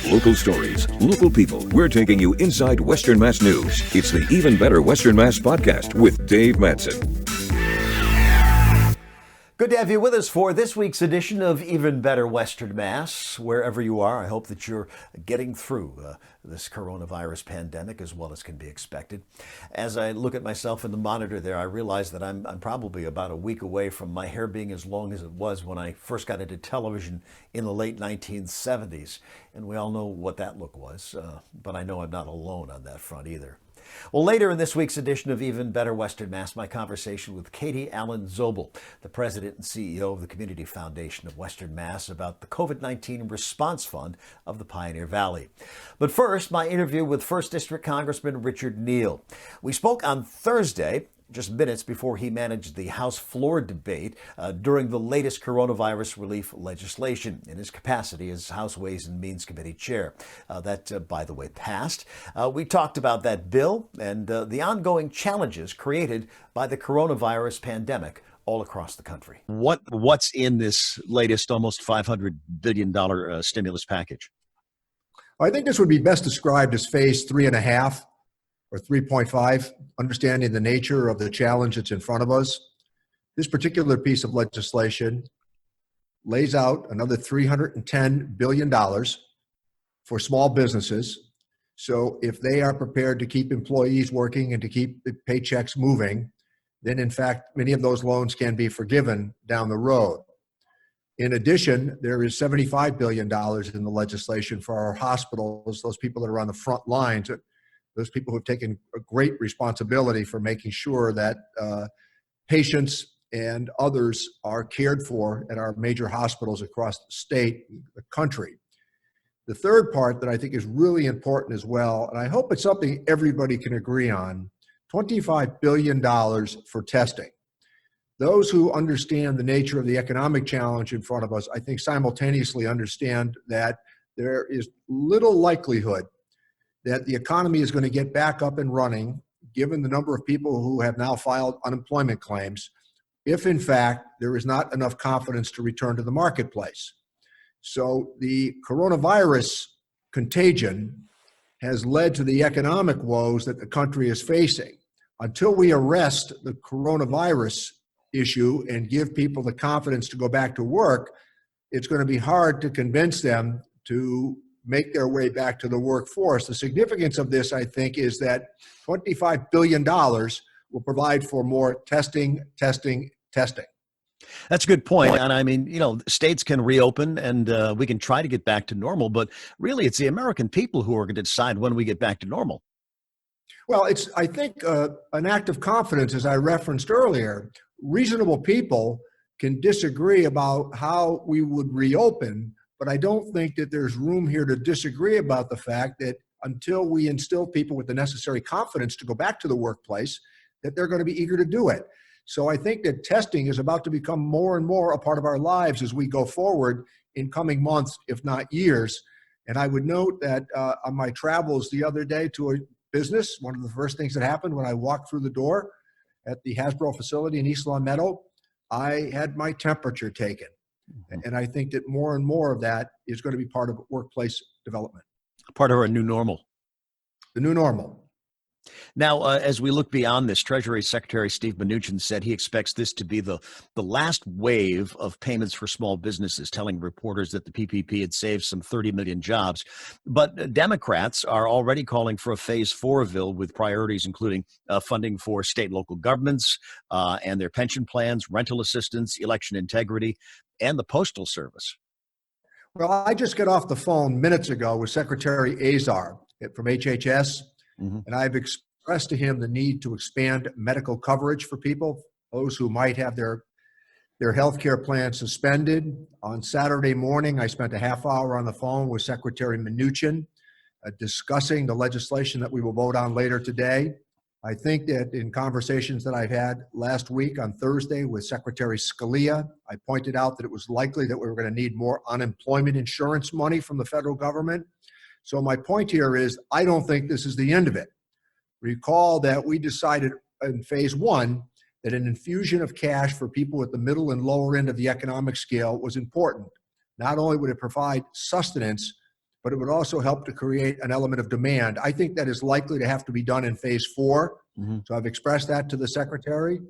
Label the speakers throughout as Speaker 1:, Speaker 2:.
Speaker 1: Local stories, local people. We're taking you inside Western Mass news. It's the Even Better Western Mass podcast with Dave Madsen.
Speaker 2: Good to have you with us for this week's edition of Even Better Western Mass. Wherever you are, I hope that you're getting through this coronavirus pandemic as well as can be expected. As I look at myself in the monitor there, I realize that I'm probably about a week away from my hair being as long as it was when I first got into television in the late 1970s. And we all know what that look was, but I know I'm not alone on that front either. Well, later in this week's edition of Even Better Western Mass, my conversation with Katie Allan Zobel, the president and CEO of the Community Foundation of Western Mass, about the COVID-19 Response Fund of the Pioneer Valley. But first, my interview with 1st District Congressman Richard Neal. We spoke on Thursday, just minutes before he managed the House floor debate during the latest coronavirus relief legislation in his capacity as House Ways and Means Committee chair. That, by the way, passed. We talked about that bill and the ongoing challenges created by the coronavirus pandemic all across the country.
Speaker 3: What's in this latest almost $500 billion stimulus package?
Speaker 4: I think this would be best described as phase 3.5 or 3.5, understanding the nature of the challenge that's in front of us. This particular piece of legislation lays out another $310 billion for small businesses. So if they are prepared to keep employees working and to keep the paychecks moving, then in fact, many of those loans can be forgiven down the road. In addition, there is $75 billion in the legislation for our hospitals, those people that are on the front lines, those people who have taken a great responsibility for making sure that patients and others are cared for at our major hospitals across the state, the country. The third part that I think is really important as well, and I hope it's something everybody can agree on, $25 billion for testing. Those who understand the nature of the economic challenge in front of us, I think simultaneously understand that there is little likelihood that the economy is going to get back up and running, given the number of people who have now filed unemployment claims, if in fact there is not enough confidence to return to the marketplace. So the coronavirus contagion has led to the economic woes that the country is facing. Until we arrest the coronavirus issue and give people the confidence to go back to work, it's going to be hard to convince them to make their way back to the workforce. The significance of this, I think, is that $25 billion will provide for more testing.
Speaker 3: That's a good point. And I mean, states can reopen and we can try to get back to normal, but really it's the American people who are going to decide when we get back to normal.
Speaker 4: Well, it's, I think, an act of confidence, as I referenced earlier. Reasonable people can disagree about how we would reopen, but I don't think that there's room here to disagree about the fact that until we instill people with the necessary confidence to go back to the workplace, that they're going to be eager to do it. So I think that testing is about to become more and more a part of our lives as we go forward in coming months, if not years. And I would note that on my travels the other day to a business, one of the first things that happened when I walked through the door at the Hasbro facility in East Long Meadow, I had my temperature taken. And I think that more and more of that is going to be part of workplace development.
Speaker 3: Part of our new normal.
Speaker 4: The new normal.
Speaker 3: Now, as we look beyond this, Treasury Secretary Steve Mnuchin said he expects this to be the last wave of payments for small businesses, telling reporters that the PPP had saved some 30 million jobs. But Democrats are already calling for a phase 4 bill with priorities including funding for state and local governments and their pension plans, rental assistance, election integrity, and the Postal Service.
Speaker 4: Well, I just got off the phone minutes ago with Secretary Azar from HHS. And I've expressed to him the need to expand medical coverage for people, those who might have their health care plan suspended. On Saturday morning, I spent a half hour on the phone with Secretary Mnuchin discussing the legislation that we will vote on later today. I think that in conversations that I've had last week on Thursday with Secretary Scalia, I pointed out that it was likely that we were going to need more unemployment insurance money from the federal government. So my point here is, I don't think this is the end of it. Recall that we decided in phase 1 that an infusion of cash for people at the middle and lower end of the economic scale was important. not only would it provide sustenance, but it would also help to create an element of demand. I think that is likely to have to be done in phase 4. So I've expressed that to the secretary.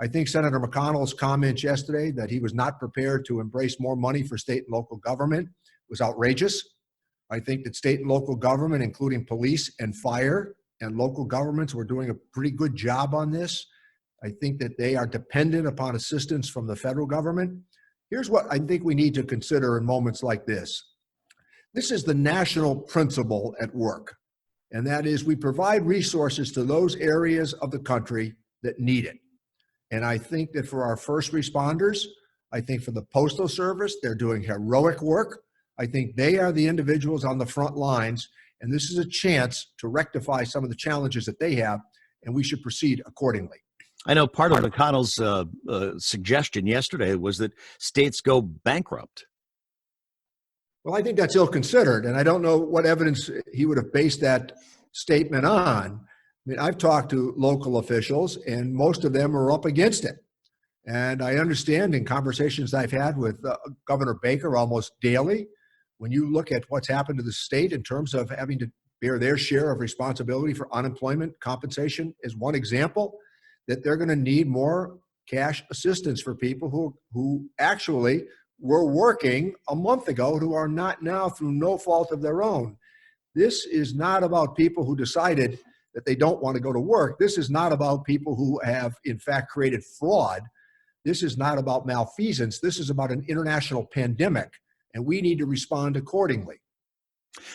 Speaker 4: I think Senator McConnell's comments yesterday that he was not prepared to embrace more money for state and local government was outrageous. I think that state and local government, including police and fire and local governments, were doing a pretty good job on this. I think that they are dependent upon assistance from the federal government. Here's what I think we need to consider in moments like this. This is the national principle at work, and that is we provide resources to those areas of the country that need it. And I think that for our first responders, I think for the Postal Service, they're doing heroic work. I think they are the individuals on the front lines, and this is a chance to rectify some of the challenges that they have, and we should proceed accordingly.
Speaker 3: I know part of McConnell's suggestion yesterday was that states go bankrupt.
Speaker 4: Well, I think that's ill-considered, and I don't know what evidence he would have based that statement on. I mean, I've talked to local officials, and most of them are up against it. And I understand in conversations I've had with Governor Baker almost daily, when you look at what's happened to the state in terms of having to bear their share of responsibility for unemployment compensation is one example, that they're going to need more cash assistance for people who actually were working a month ago, who are not now through no fault of their own. This is not about people who decided that they don't want to go to work. This is not about people who have, in fact, created fraud. This is not about malfeasance. This is about an international pandemic, and we need to respond accordingly.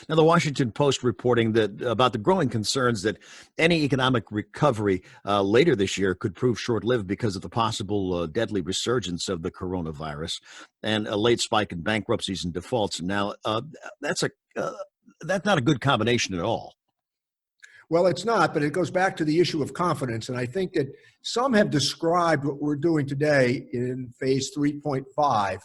Speaker 3: Now, the Washington Post reporting that about the growing concerns that any economic recovery later this year could prove short-lived because of the possible deadly resurgence of the coronavirus and a late spike in bankruptcies and defaults. Now, that's not a good combination at all.
Speaker 4: Well, it's not, but it goes back to the issue of confidence. And I think that some have described what we're doing today in phase 3.5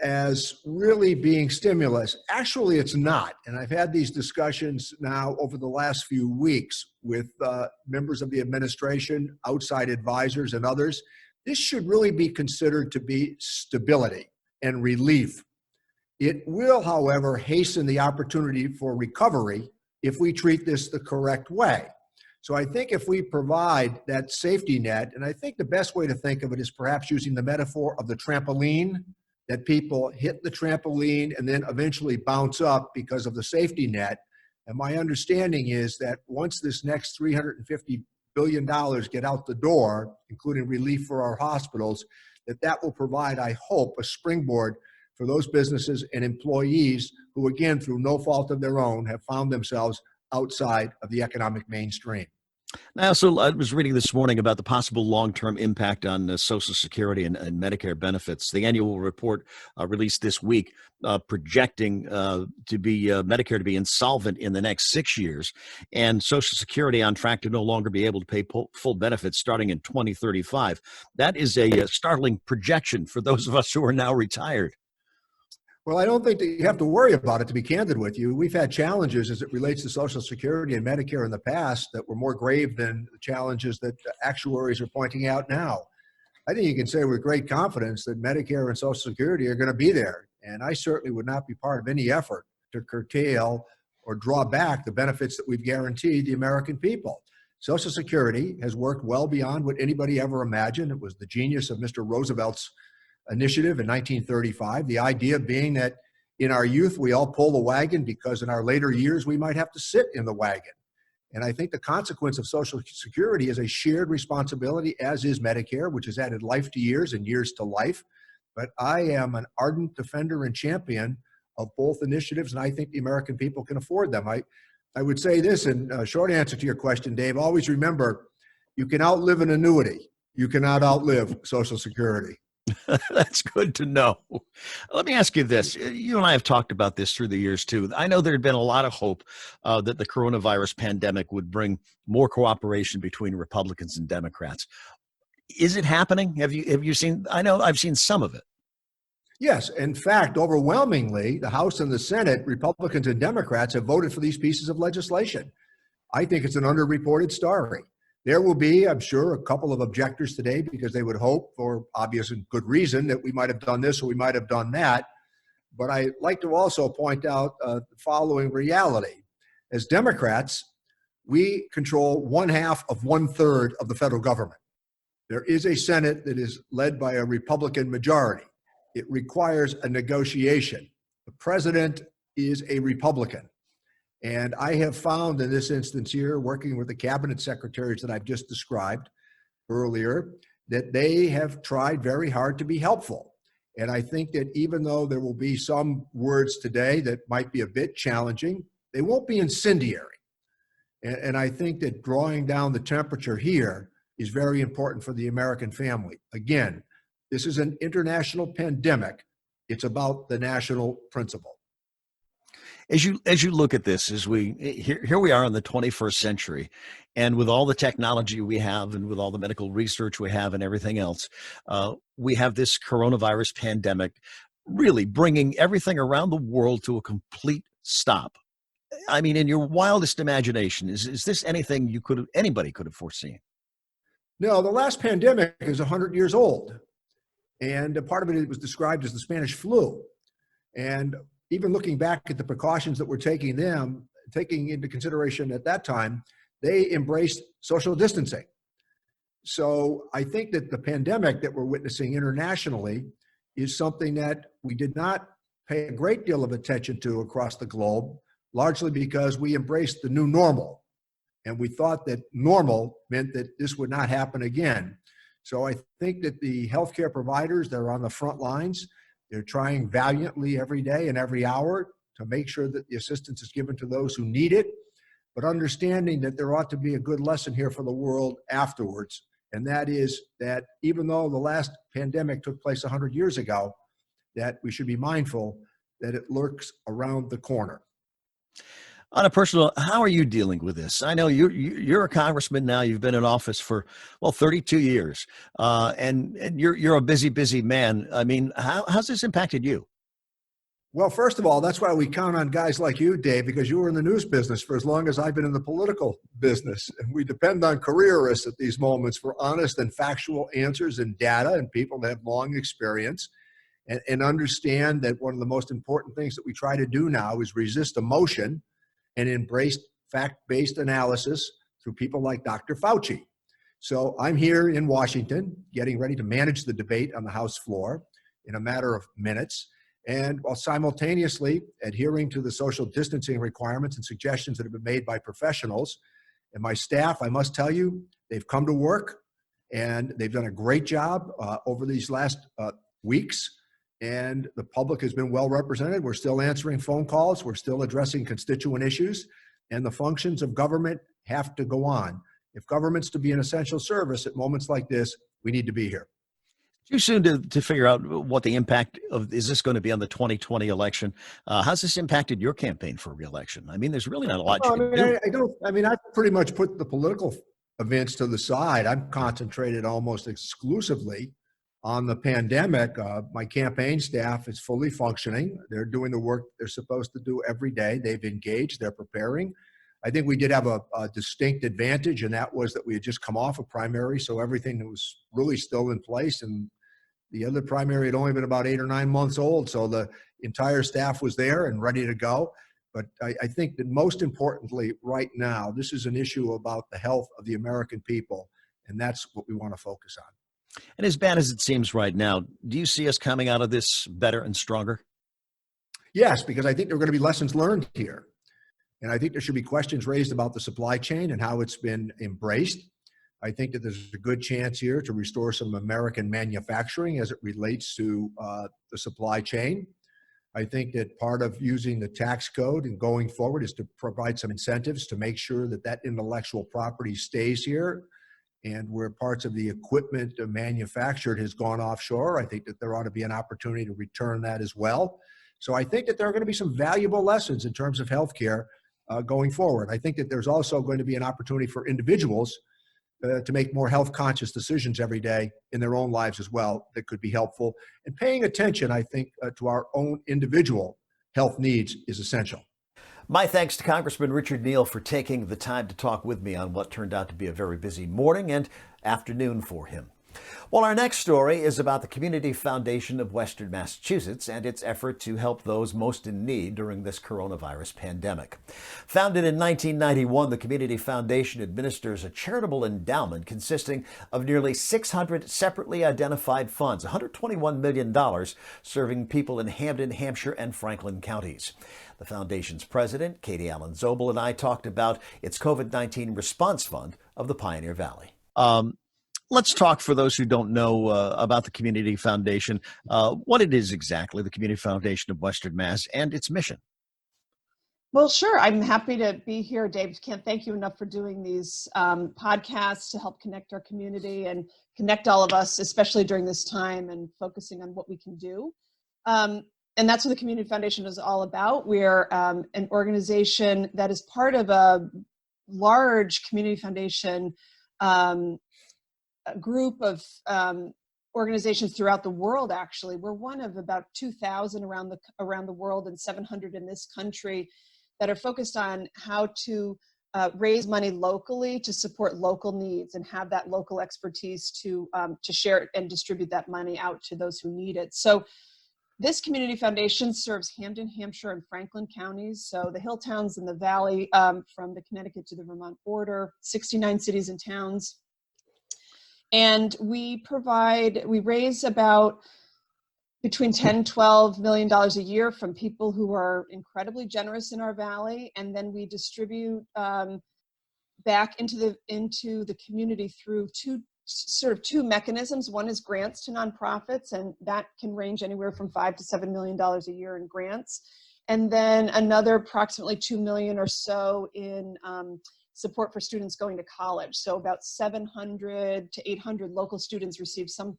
Speaker 4: as really being stimulus. Actually, it's not. And I've had these discussions now over the last few weeks with members of the administration, outside advisors, and others. This should really be considered to be stability and relief. It will, however, hasten the opportunity for recovery if we treat this the correct way. So I think if we provide that safety net, and I think the best way to think of it is perhaps using the metaphor of the trampoline, that people hit the trampoline and then eventually bounce up because of the safety net. And my understanding is that once this next $350 billion get out the door, including relief for our hospitals, that will provide, I hope, a springboard for those businesses and employees who, again, through no fault of their own, have found themselves outside of the economic mainstream.
Speaker 3: Now, so I was reading this morning about the possible long-term impact on Social Security and Medicare benefits. The annual report released this week projecting Medicare to be insolvent in the next 6 years, and Social Security on track to no longer be able to pay full benefits starting in 2035. That is a startling projection for those of us who are now retired.
Speaker 4: Well, I don't think that you have to worry about it, to be candid with you. We've had challenges as it relates to Social Security and Medicare in the past that were more grave than the challenges that actuaries are pointing out now. I think you can say with great confidence that Medicare and Social Security are going to be there. And I certainly would not be part of any effort to curtail or draw back the benefits that we've guaranteed the American people. Social Security has worked well beyond what anybody ever imagined. It was the genius of Mr. Roosevelt's initiative in 1935, the idea being that in our youth we all pull the wagon because in our later years we might have to sit in the wagon. And I think the consequence of Social Security is a shared responsibility, as is Medicare, which has added life to years and years to life. But I am an ardent defender and champion of both initiatives, and I think the American people can afford them. I would say this in a short answer to your question, Dave. Always remember, you can outlive an annuity. You cannot outlive Social Security.
Speaker 3: That's good to know. Let me ask you this. You and I have talked about this through the years, too. I know there had been a lot of hope that the coronavirus pandemic would bring more cooperation between Republicans and Democrats. Is it happening? Have you seen? I know I've seen some of it.
Speaker 4: Yes. In fact, overwhelmingly, the House and the Senate, Republicans and Democrats have voted for these pieces of legislation. I think it's an underreported story. There will be, I'm sure, a couple of objectors today because they would hope, for obvious and good reason, that we might have done this or we might have done that. But I like to also point out the following reality. As Democrats, we control 1/2 of 1/3 of the federal government. There is a Senate that is led by a Republican majority. It requires a negotiation. The president is a Republican. And I have found in this instance here, working with the cabinet secretaries that I've just described earlier, that they have tried very hard to be helpful. And I think that even though there will be some words today that might be a bit challenging, they won't be incendiary. And I think that drawing down the temperature here is very important for the American family. Again, this is an international pandemic. It's about the national principle.
Speaker 3: As you look at this, as here we are in the 21st century, and with all the technology we have, and with all the medical research we have, and everything else, we have this coronavirus pandemic, really bringing everything around the world to a complete stop. I mean, in your wildest imagination, is this anything anybody could have foreseen?
Speaker 4: No, the last pandemic is 100 years old, and a part of it was described as the Spanish flu, and even looking back at the precautions that were taking into consideration at that time, they embraced social distancing. So I think that the pandemic that we're witnessing internationally is something that we did not pay a great deal of attention to across the globe, largely because we embraced the new normal. And we thought that normal meant that this would not happen again. So I think that the healthcare providers that are on the front lines, they're trying valiantly every day and every hour to make sure that the assistance is given to those who need it, but understanding that there ought to be a good lesson here for the world afterwards. And that is that even though the last pandemic took place 100 years ago, that we should be mindful that it lurks around the corner.
Speaker 3: On a personal, how are you dealing with this? I know you're a congressman now. You've been in office for 32 years, and you're a busy man. I mean, how's this impacted you?
Speaker 4: Well, first of all, that's why we count on guys like you, Dave, because you were in the news business for as long as I've been in the political business, and we depend on careerists at these moments for honest and factual answers and data, and people that have long experience, and understand that one of the most important things that we try to do now is resist emotion and embraced fact-based analysis through people like Dr. Fauci. So I'm here in Washington, getting ready to manage the debate on the House floor in a matter of minutes, and while simultaneously adhering to the social distancing requirements and suggestions that have been made by professionals. And my staff, I must tell you, they've come to work, and they've done a great job over these last weeks. And the public has been well represented. We're still answering phone calls. We're still addressing constituent issues. And the functions of government have to go on. If government's to be an essential service at moments like this, we need to be here.
Speaker 3: Too soon to figure out what the impact is this going to be on the 2020 election. How's this impacted your campaign for re-election? I mean, there's really not a lot you can do.
Speaker 4: I pretty much put the political events to the side. I'm concentrated almost exclusively on the pandemic. My campaign staff is fully functioning. They're doing the work they're supposed to do every day. They've engaged, they're preparing. I think we did have a distinct advantage, and that was that we had just come off a primary, so everything was really still in place. And the other primary had only been about 8 or 9 months old, so the entire staff was there and ready to go. But I think that most importantly right now, this is an issue about the health of the American people, and that's what we want to focus on.
Speaker 3: And as bad as it seems right now, do you see us coming out of this better and stronger?
Speaker 4: Yes, because I think there are going to be lessons learned here. And I think there should be questions raised about the supply chain and how it's been embraced. I think that there's a good chance here to restore some American manufacturing as it relates to the supply chain. I think that part of using the tax code and going forward is to provide some incentives to make sure that that intellectual property stays here. And where parts of the equipment manufactured has gone offshore, I think that there ought to be an opportunity to return that as well. So I think that there are going to be some valuable lessons in terms of healthcare going forward. I think that there's also going to be an opportunity for individuals to make more health conscious decisions every day in their own lives as well that could be helpful. And paying attention, I think, to our own individual health needs is essential.
Speaker 2: My thanks to Congressman Richard Neal for taking the time to talk with me on what turned out to be a very busy morning and afternoon for him. Well, our next story is about the Community Foundation of Western Massachusetts and its effort to help those most in need during this coronavirus pandemic. Founded in 1991, the Community Foundation administers a charitable endowment consisting of nearly 600 separately identified funds, $121 million, serving people in Hampden, Hampshire, and Franklin counties. The foundation's president, Katie Allan Zobel, and I talked about its COVID-19 response fund of the Pioneer Valley.
Speaker 3: Let's talk, for those who don't know about the Community Foundation, what it is exactly, the Community Foundation of Western Mass, and its mission.
Speaker 5: Well, sure. I'm happy to be here, Dave. Can't thank you enough for doing these podcasts to help connect our community and connect all of us, especially during this time, and focusing on what we can do. And that's what the Community Foundation is all about. We're an organization that is part of a large community foundation a group of organizations throughout the world. Actually, we're one of about 2,000 around the world and 700 in this country that are focused on how to raise money locally to support local needs and have that local expertise to share and distribute that money out to those who need it. So this community foundation serves Hampden, Hampshire, and Franklin counties, so the hill towns in the valley from the Connecticut to the Vermont border, 69 cities and towns. And we raise about between $10, $12 million a year from people who are incredibly generous in our valley. And then we distribute back into the community through two mechanisms. One is grants to nonprofits, and that can range anywhere from $5 to $7 million a year in grants. And then another approximately $2 million or so in support for students going to college. So about 700 to 800 local students receive some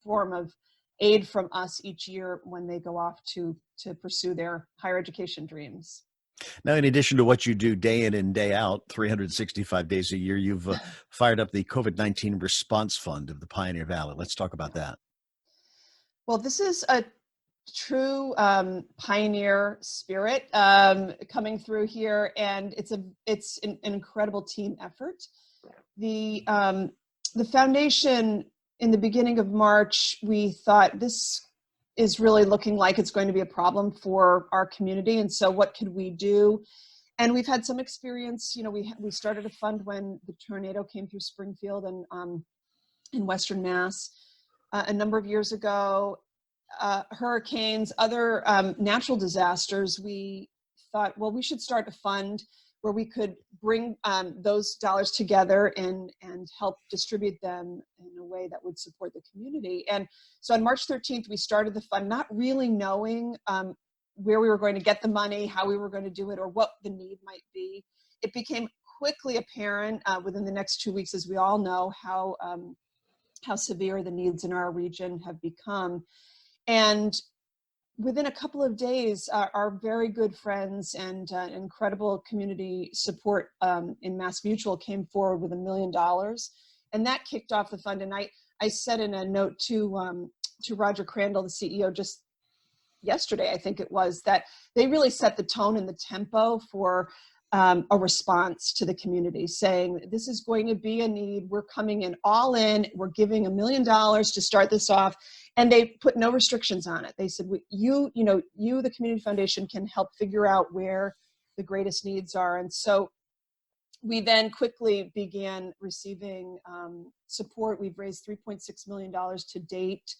Speaker 5: form of aid from us each year when they go off to pursue their higher education dreams.
Speaker 3: Now, in addition to what you do day in and day out, 365 days a year, you've fired up the COVID-19 response fund of the Pioneer Valley. Let's talk about that.
Speaker 5: Well, this is a true pioneer spirit coming through here, and it's an incredible team effort. The foundation, in the beginning of March, we thought this is really looking like it's going to be a problem for our community, and so what could we do? And we've had some experience. We started a fund when the tornado came through Springfield and in Western Mass a number of years ago. Hurricanes, other natural disasters, we thought, well, we should start a fund where we could bring those dollars together and help distribute them in a way that would support the community. And so on March 13th, we started the fund, not really knowing where we were going to get the money, how we were going to do it, or what the need might be. It became quickly apparent within the next 2 weeks, as we all know, how severe the needs in our region have become. And within a couple of days, our very good friends and incredible community support in Mass Mutual came forward with $1 million, and that kicked off the fund. And I said in a note to Roger Crandall, the CEO, just yesterday, I think it was, that they really set the tone and the tempo for a response to the community, saying this is going to be a need. We're coming in all in. We're giving $1 million to start this off. And they put no restrictions on it. They said, you, the Community Foundation, can help figure out where the greatest needs are. And so we then quickly began receiving support. We've raised $3.6 million to date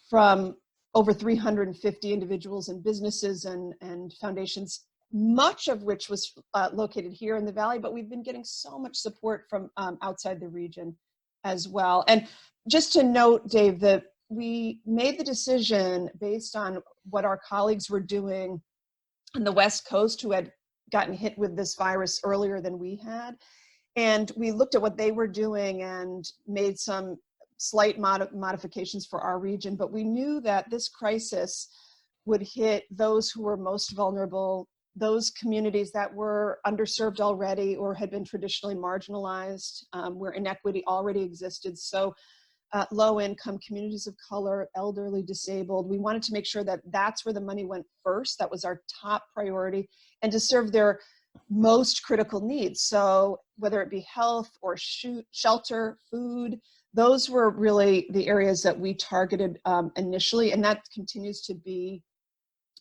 Speaker 5: from over 350 individuals and businesses and foundations, much of which was located here in the Valley, but we've been getting so much support from outside the region as well. And just to note, Dave, that we made the decision based on what our colleagues were doing on the West Coast, who had gotten hit with this virus earlier than we had. And we looked at what they were doing and made some slight modifications for our region. But we knew that this crisis would hit those who were most vulnerable, those communities that were underserved already or had been traditionally marginalized, where inequity already existed. So low-income communities of color, elderly, disabled. We wanted to make sure that that's where the money went first. That was our top priority, and to serve their most critical needs. So whether it be health or shelter, food, those were really the areas that we targeted initially, and that continues to be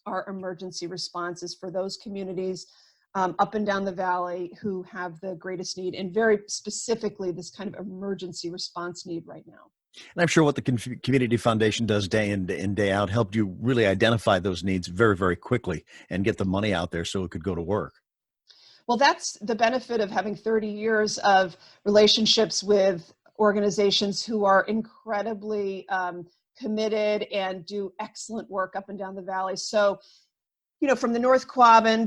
Speaker 5: our emergency responses for those communities up and down the valley who have the greatest need, and very specifically this kind of emergency response need right now.
Speaker 3: And I'm sure what the Community Foundation does day in and day out helped you really identify those needs very, very quickly and get the money out there so it could go to work.
Speaker 5: Well, that's the benefit of having 30 years of relationships with organizations who are incredibly committed and do excellent work up and down the valley. So, from the North Quabbin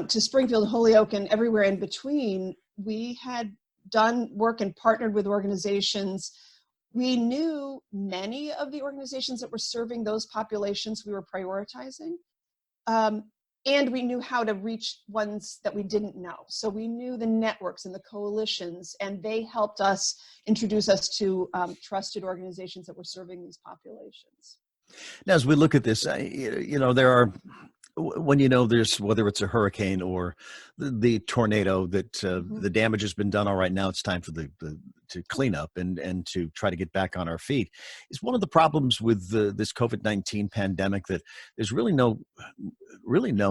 Speaker 5: to Springfield, Holyoke, and everywhere in between, we had done work and partnered with organizations. We knew many of the organizations that were serving those populations we were prioritizing. And we knew how to reach ones that we didn't know. So we knew the networks and the coalitions, and they helped us introduce us to trusted organizations that were serving these populations.
Speaker 3: Now, as we look at this, there are, when there's, whether it's a hurricane or the tornado, that the damage has been done. All right, now it's time for to clean up and to try to get back on our feet. Is one of the problems with this COVID-19 pandemic that there's really no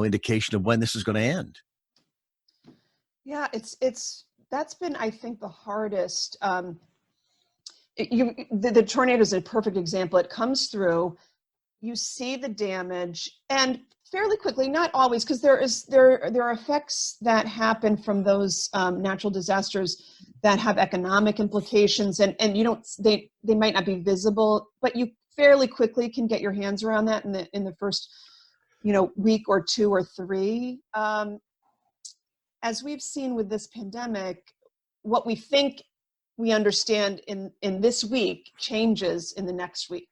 Speaker 3: indication of when this is going to end.
Speaker 5: Yeah, that's been, I think, the hardest. The tornado is a perfect example. It comes through, you see the damage, and fairly quickly, not always, because there are effects that happen from those natural disasters that have economic implications, and they might not be visible, but you fairly quickly can get your hands around that in the first week or two or three. As we've seen with this pandemic, what we think we understand in this week changes in the next week.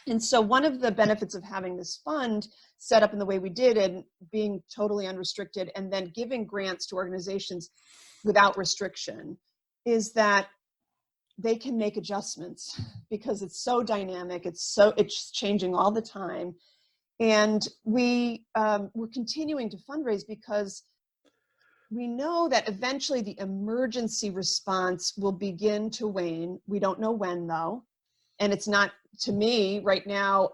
Speaker 5: And so one of the benefits of having this fund set up in the way we did and being totally unrestricted and then giving grants to organizations without restriction is that they can make adjustments because it's so dynamic, it's changing all the time. And we're continuing to fundraise because we know that eventually the emergency response will begin to wane. We don't know when, though. And it's not, to me, right now,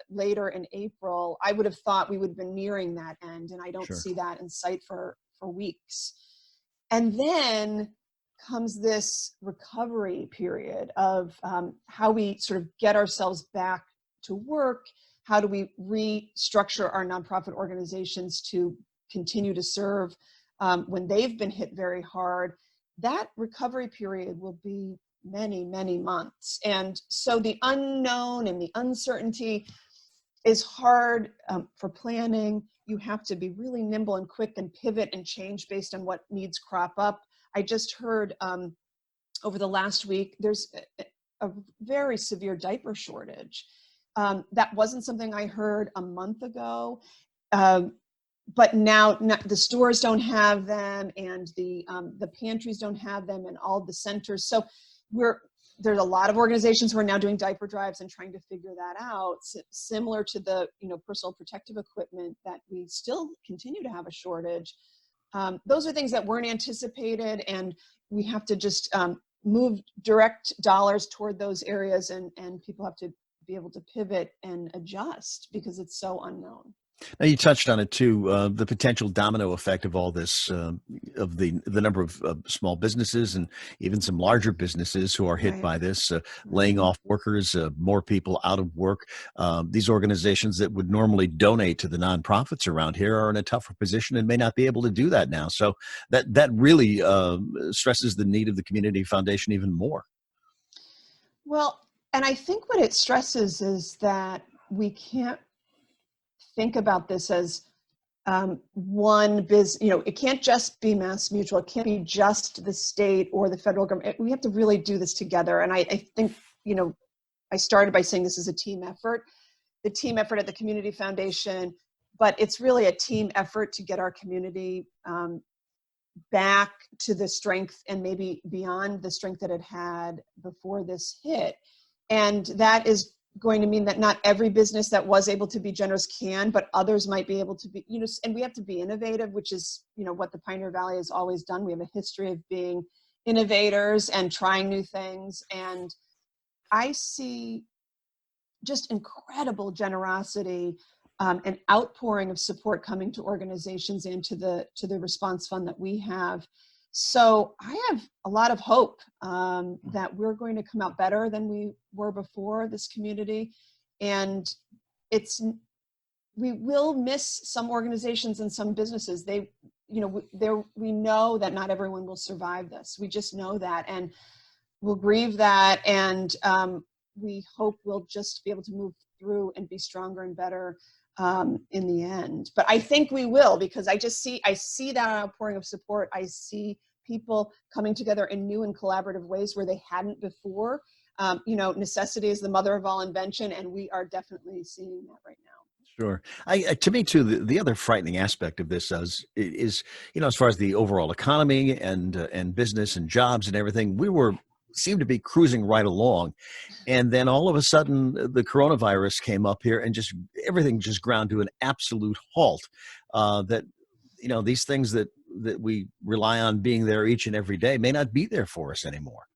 Speaker 5: later in April, I would have thought we would have been nearing that end, and I don't see that in sight for weeks. And then comes this recovery period of how we sort of get ourselves back to work. How do we restructure our nonprofit organizations to continue to serve when they've been hit very hard? That recovery period will be many, many months. And so the unknown and the uncertainty is hard for planning. You have to be really nimble and quick and pivot and change based on what needs crop up. I just heard over the last week, there's a very severe diaper shortage. That wasn't something I heard a month ago. But now the stores don't have them, and the pantries don't have them, and all the centers. So there's a lot of organizations who are now doing diaper drives and trying to figure that out. Similar to the personal protective equipment that we still continue to have a shortage. Those are things that weren't anticipated, and we have to just move direct dollars toward those areas, and people have to be able to pivot and adjust because it's so unknown.
Speaker 3: Now, you touched on it too, the potential domino effect of all this, of the number of small businesses and even some larger businesses who are hit by this, laying off workers, more people out of work. These organizations that would normally donate to the nonprofits around here are in a tougher position and may not be able to do that now. So that really stresses the need of the Community Foundation even more.
Speaker 5: Well, and I think what it stresses is that we can't think about this as one business. It can't just be Mass Mutual. It can't be just the state or the federal government. We have to really do this together. And I think, I started by saying this is a team effort, the team effort at the Community Foundation, but it's really a team effort to get our community back to the strength and maybe beyond the strength that it had before this hit. And that is going to mean that not every business that was able to be generous can, but others might be able to be, and we have to be innovative, which is, what the Pioneer Valley has always done. We have a history of being innovators and trying new things. And I see just incredible generosity and outpouring of support coming to organizations and to the response fund that we have. So I have a lot of hope that we're going to come out better than we were before, this community. And we will miss some organizations and some businesses. We know that not everyone will survive this. We just know that, and we'll grieve that. And we hope we'll just be able to move through and be stronger and better in the end. But I think we will, because I see that outpouring of support. I see people coming together in new and collaborative ways where they hadn't before. Necessity is the mother of all invention, and we are definitely seeing that right now.
Speaker 3: Sure. To me too, the other frightening aspect of this is, as far as the overall economy and business and jobs and everything, seemed to be cruising right along. And then all of a sudden the coronavirus came up here and everything just ground to an absolute halt. These things that we rely on being there each and every day may not be there for us anymore.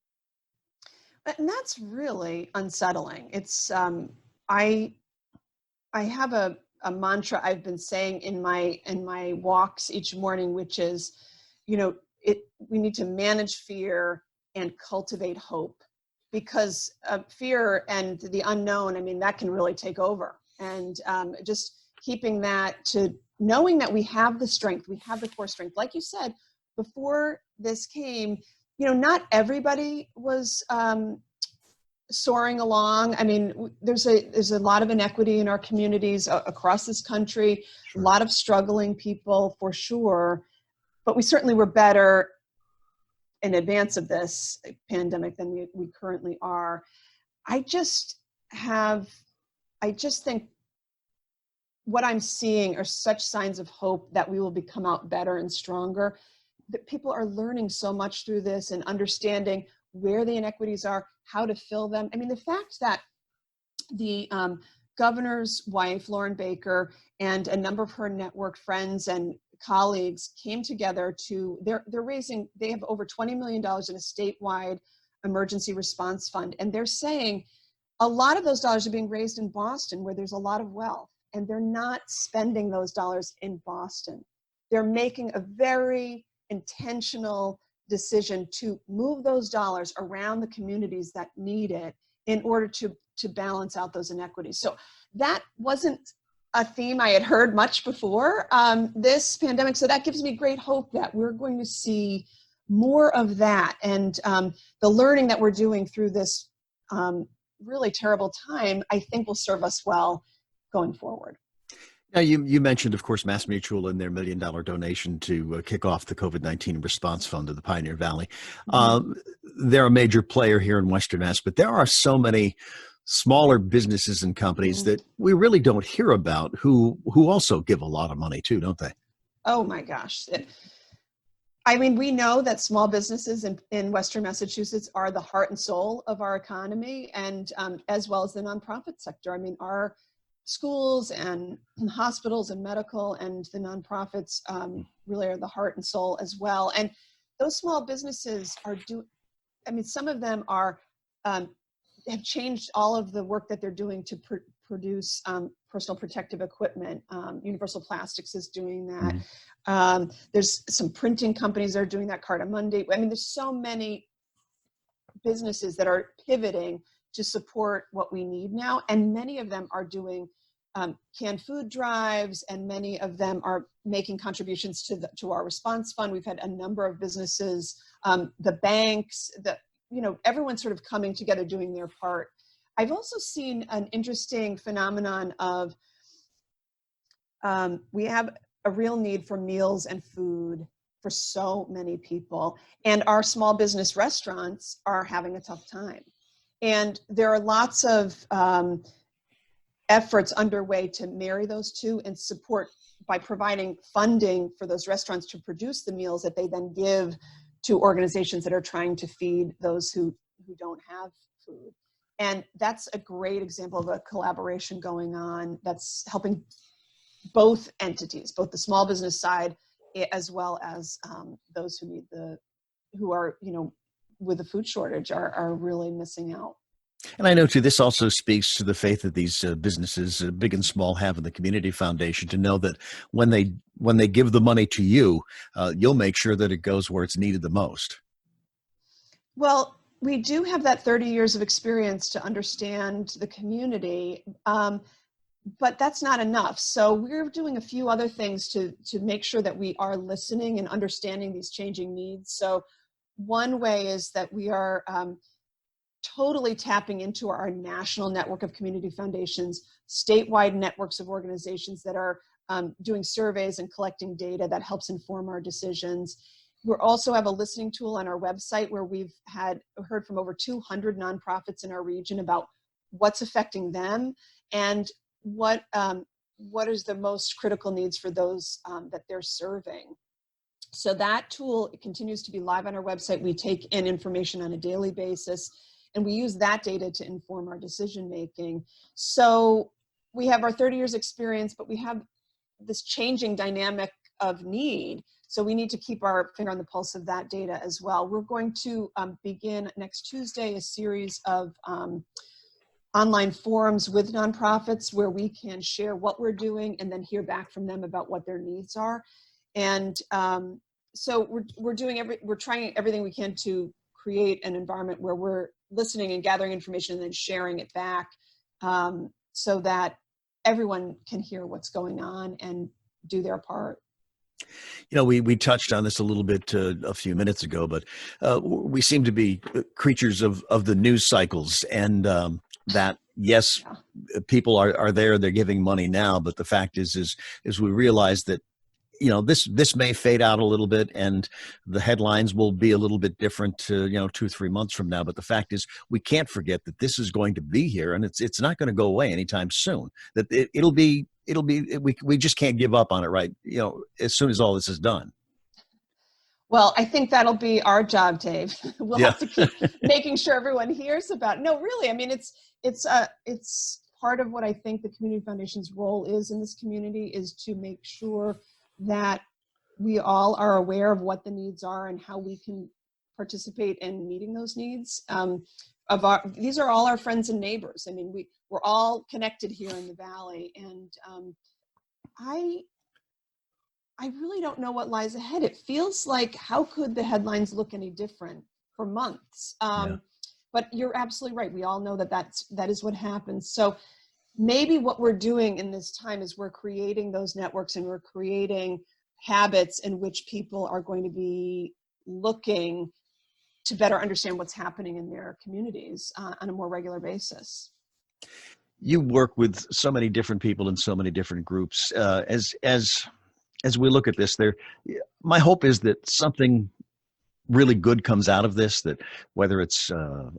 Speaker 5: And that's really unsettling. It's, I have a mantra I've been saying in my walks each morning, which is, we need to manage fear and cultivate hope, because fear and the unknown, that can really take over. And just keeping that to knowing that we have the strength, we have the core strength. Like you said, before this came, not everybody was soaring along. There's a lot of inequity in our communities across this country, sure. A lot of struggling people for sure, but we certainly were better in advance of this pandemic than we currently are. I just think what I'm seeing are such signs of hope that we will come out better and stronger, that people are learning so much through this and understanding where the inequities are, how to fill them. The fact that the governor's wife, Lauren Baker, and a number of her network friends and colleagues came together they have over $20 million in a statewide emergency response fund. And they're saying a lot of those dollars are being raised in Boston, where there's a lot of wealth, and they're not spending those dollars in Boston. They're making a very intentional decision to move those dollars around the communities that need it in order to balance out those inequities. So that wasn't a theme I had heard much before this pandemic. So that gives me great hope that we're going to see more of that. And the learning that we're doing through this really terrible time, I think will serve us well going forward.
Speaker 3: Now, you mentioned, of course, MassMutual and their $1 million donation to kick off the COVID-19 response fund to the Pioneer Valley. Mm-hmm. They're a major player here in Western Mass, but there are so many smaller businesses and companies that we really don't hear about who also give a lot of money too, don't they?
Speaker 5: Oh my gosh. We know that small businesses in Western Massachusetts are the heart and soul of our economy, and as well as the nonprofit sector. Our schools and hospitals and medical and the nonprofits really are the heart and soul as well. And those small businesses some of them are have changed all of the work that they're doing to produce personal protective equipment. Universal Plastics is doing that. Mm-hmm. There's some printing companies that are doing that, Cartamundi. There's so many businesses that are pivoting to support what we need now. And many of them are doing canned food drives, and many of them are making contributions to our response fund. We've had a number of businesses, the banks, everyone's sort of coming together doing their part. I've also seen an interesting phenomenon of we have a real need for meals and food for so many people, and our small business restaurants are having a tough time. And there are lots of efforts underway to marry those two and support by providing funding for those restaurants to produce the meals that they then give to organizations that are trying to feed those who don't have food. And that's a great example of a collaboration going on that's helping both entities, both the small business side as well as those who who are, with the food shortage are really missing out.
Speaker 3: And I know, too, this also speaks to the faith that these businesses, big and small, have in the community foundation, to know that when they give the money to you, you'll make sure that it goes where it's needed the most.
Speaker 5: Well, we do have that 30 years of experience to understand the community, but that's not enough. So we're doing a few other things to make sure that we are listening and understanding these changing needs. So one way is that we are totally tapping into our national network of community foundations, statewide networks of organizations that are doing surveys and collecting data that helps inform our decisions. We also have a listening tool on our website where we've heard from over 200 nonprofits in our region about what's affecting them and what is the most critical needs for those that they're serving. So that tool continues to be live on our website. We take in information on a daily basis, and we use that data to inform our decision making. So we have our 30 years experience, but we have this changing dynamic of need. So we need to keep our finger on the pulse of that data as well. We're going to begin next Tuesday a series of online forums with nonprofits where we can share what we're doing and then hear back from them about what their needs are. And so we're trying everything we can to create an environment where we're listening and gathering information and then sharing it back so that everyone can hear what's going on and do their part.
Speaker 3: We touched on this a little bit a few minutes ago, but we seem to be creatures of the news cycles, and that, yes, people are there, they're giving money now, but the fact is we realize that this may fade out a little bit and the headlines will be a little bit different 2-3 months from now. But the fact is, we can't forget that this is going to be here, and it's not going to go away anytime soon. That we just can't give up on it, right? As soon as all this is done.
Speaker 5: Well, I think that'll be our job, Dave. We'll
Speaker 3: Yeah.
Speaker 5: have to keep making sure everyone hears about it. No, really. I mean, it's part of what I think the Community Foundation's role is in this community, is to make sure that we all are aware of what the needs are and how we can participate in meeting those needs. These are all our friends and neighbors. I mean, we're all connected here in the Valley, and I really don't know what lies ahead. It feels like, how could the headlines look any different for months? But you're absolutely right. We all know that is what happens. So maybe what we're doing in this time is we're creating those networks, and we're creating habits in which people are going to be looking to better understand what's happening in their communities on a more regular basis.
Speaker 3: You work with so many different people in so many different groups. As we look at this, my hope is that something really good comes out of this, that whether it's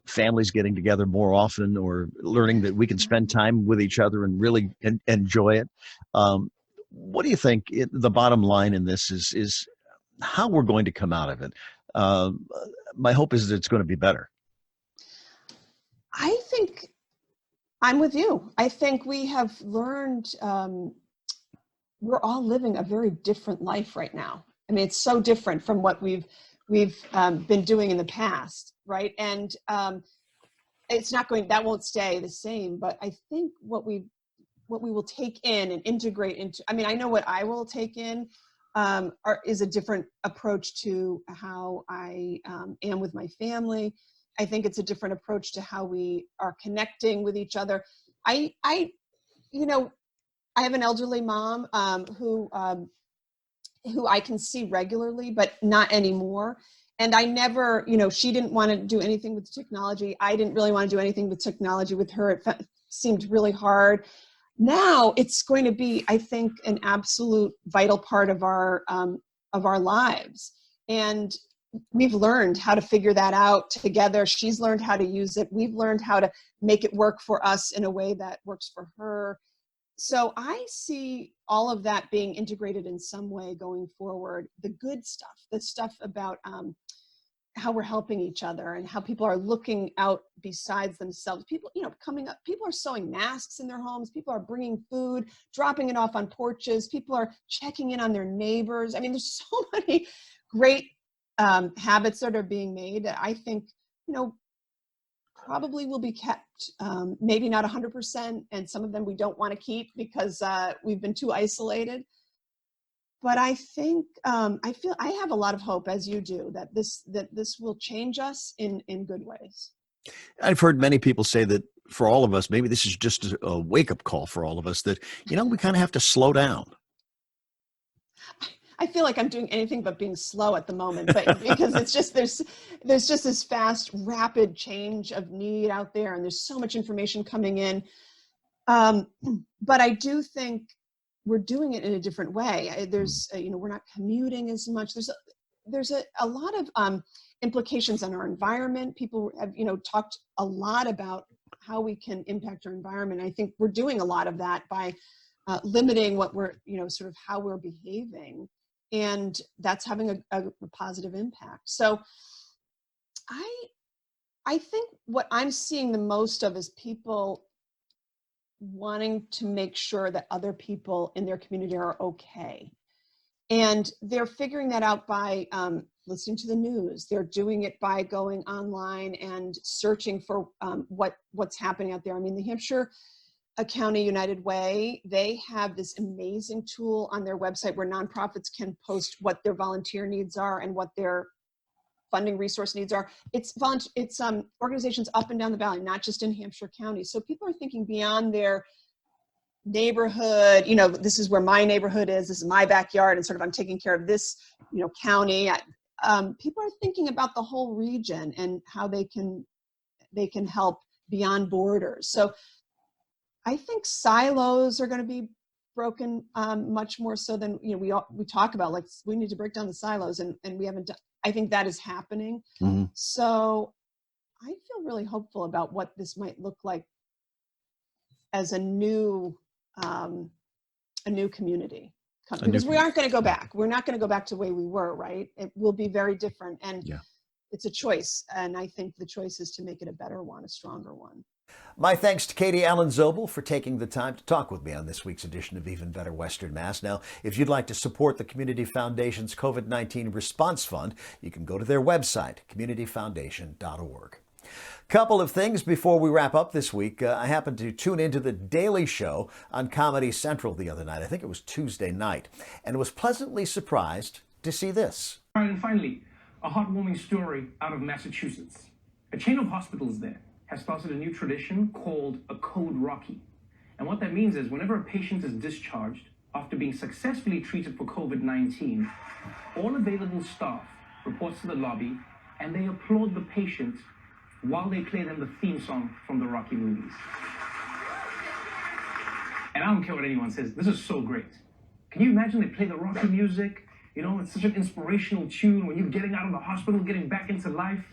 Speaker 3: families getting together more often or learning that we can spend time with each other and really enjoy it. What do you think the bottom line in this is how we're going to come out of it? My hope is that it's going to be better.
Speaker 5: I think I'm with you. I think we have learned we're all living a very different life right now. I mean, it's so different from what we've been doing in the past, right? And that won't stay the same. But I think what we will take in and integrate into, I mean, I know what I will take in is a different approach to how I am with my family. I think it's a different approach to how we are connecting with each other. I have an elderly mom who I can see regularly, but not anymore. And I never, she didn't want to do anything with technology. I didn't really want to do anything with technology with her. It seemed really hard. Now it's going to be, I think, an absolute vital part of our lives. And we've learned how to figure that out together. She's learned how to use it. We've learned how to make it work for us in a way that works for her. So I see all of that being integrated in some way going forward. The good stuff, the stuff about how we're helping each other and how people are looking out besides themselves. People, coming up, people are sewing masks in their homes. People are bringing food, dropping it off on porches. People are checking in on their neighbors. I mean, there's so many great habits that are being made, I think, probably will be kept, maybe not 100%, and some of them we don't want to keep because we've been too isolated. But I think, I have a lot of hope, as you do, that this will change us in good ways.
Speaker 3: I've heard many people say that for all of us, maybe this is just a wake-up call for all of us, that, we kind of have to slow down.
Speaker 5: I feel like I'm doing anything but being slow at the moment, but because it's just, there's just this fast, rapid change of need out there, and there's so much information coming in. But I do think we're doing it in a different way. There's, we're not commuting as much. There's a lot of implications on our environment. People have, talked a lot about how we can impact our environment. I think we're doing a lot of that by limiting what we're, sort of how we're behaving. And that's having a positive impact. So I think what I'm seeing the most of is people wanting to make sure that other people in their community are okay. And they're figuring that out by listening to the news. They're doing it by going online and searching for what's happening out there. I mean, the Hampshire County United Way, they have this amazing tool on their website where nonprofits can post what their volunteer needs are and what their funding resource needs are. It's organizations up and down the valley, not just in Hampshire County. So people are thinking beyond their neighborhood. This is where my neighborhood is. This is my backyard, and sort of I'm taking care of this, county. People are thinking about the whole region and how they can help beyond borders. So I think silos are going to be broken much more so than we talk about. Like, we need to break down the silos, and we haven't done. I think that is happening. Mm-hmm. So I feel really hopeful about what this might look like as a new community, because we aren't going to go back. We're not going to go back to the way we were, right? It will be very different, and it's a choice. And I think the choice is to make it a better one, a stronger one.
Speaker 2: My thanks to Katie Allan Zobel for taking the time to talk with me on this week's edition of Even Better Western Mass. Now, if you'd like to support the Community Foundation's COVID-19 Response Fund, you can go to their website, communityfoundation.org. Couple of things before we wrap up this week. I happened to tune into The Daily Show on Comedy Central the other night. I think it was Tuesday night, and was pleasantly surprised to see this.
Speaker 6: All right, and finally, a heartwarming story out of Massachusetts. A chain of hospitals there has started a new tradition called a Code Rocky. And what that means is whenever a patient is discharged after being successfully treated for COVID-19, all available staff reports to the lobby, and they applaud the patient while they play them the theme song from the Rocky movies. And I don't care what anyone says, this is so great. Can you imagine they play the Rocky music? It's such an inspirational tune when you're getting out of the hospital, getting back into life.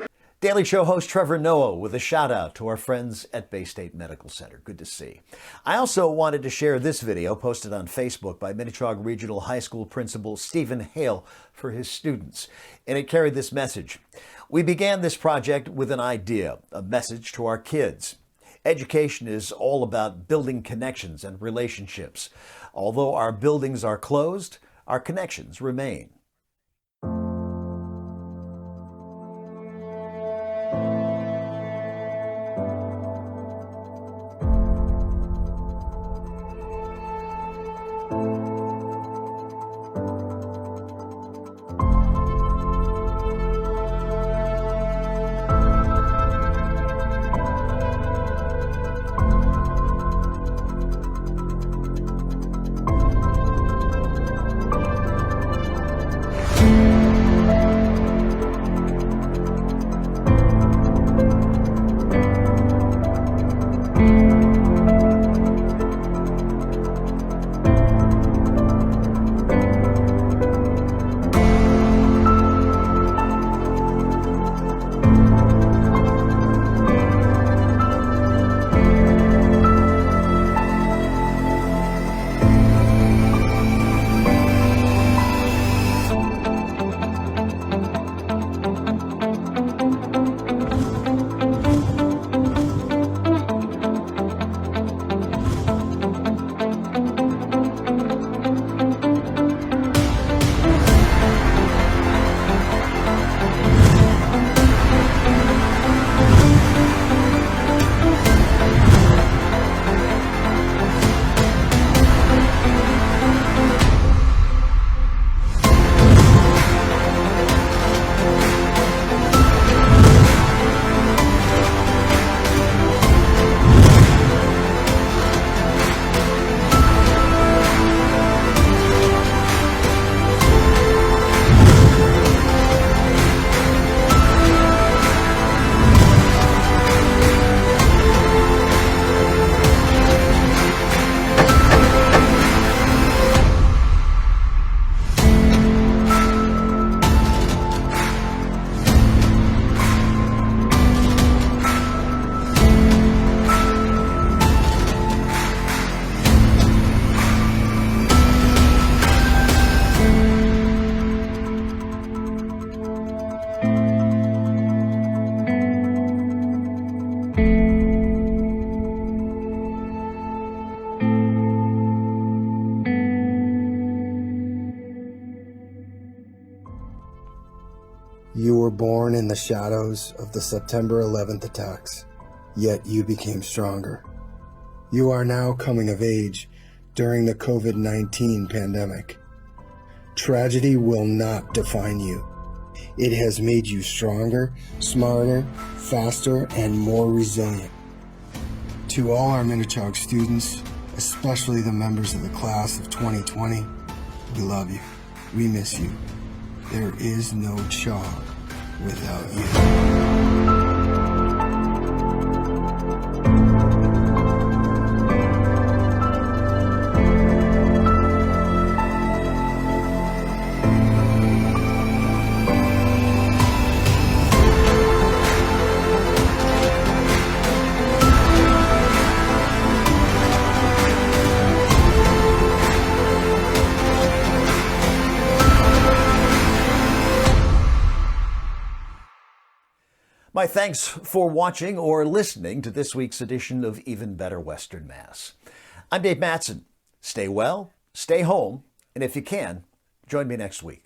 Speaker 2: Daily Show host Trevor Noah with a shout out to our friends at Bay State Medical Center. Good to see. I also wanted to share this video posted on Facebook by Minnetonka Regional High School Principal Stephen Hale for his students. And it carried this message. We began this project with an idea, a message to our kids. Education is all about building connections and relationships. Although our buildings are closed, our connections remain.
Speaker 7: You were born in the shadows of the September 11th attacks, yet you became stronger. You are now coming of age during the COVID-19 pandemic. Tragedy will not define you. It has made you stronger, smarter, faster, and more resilient. To all our Minichog students, especially the members of the class of 2020, we love you. We miss you. There is no Chog without you.
Speaker 2: My thanks for watching or listening to this week's edition of Even Better Western Mass. I'm Dave Madsen. Stay well, stay home, and if you can, join me next week.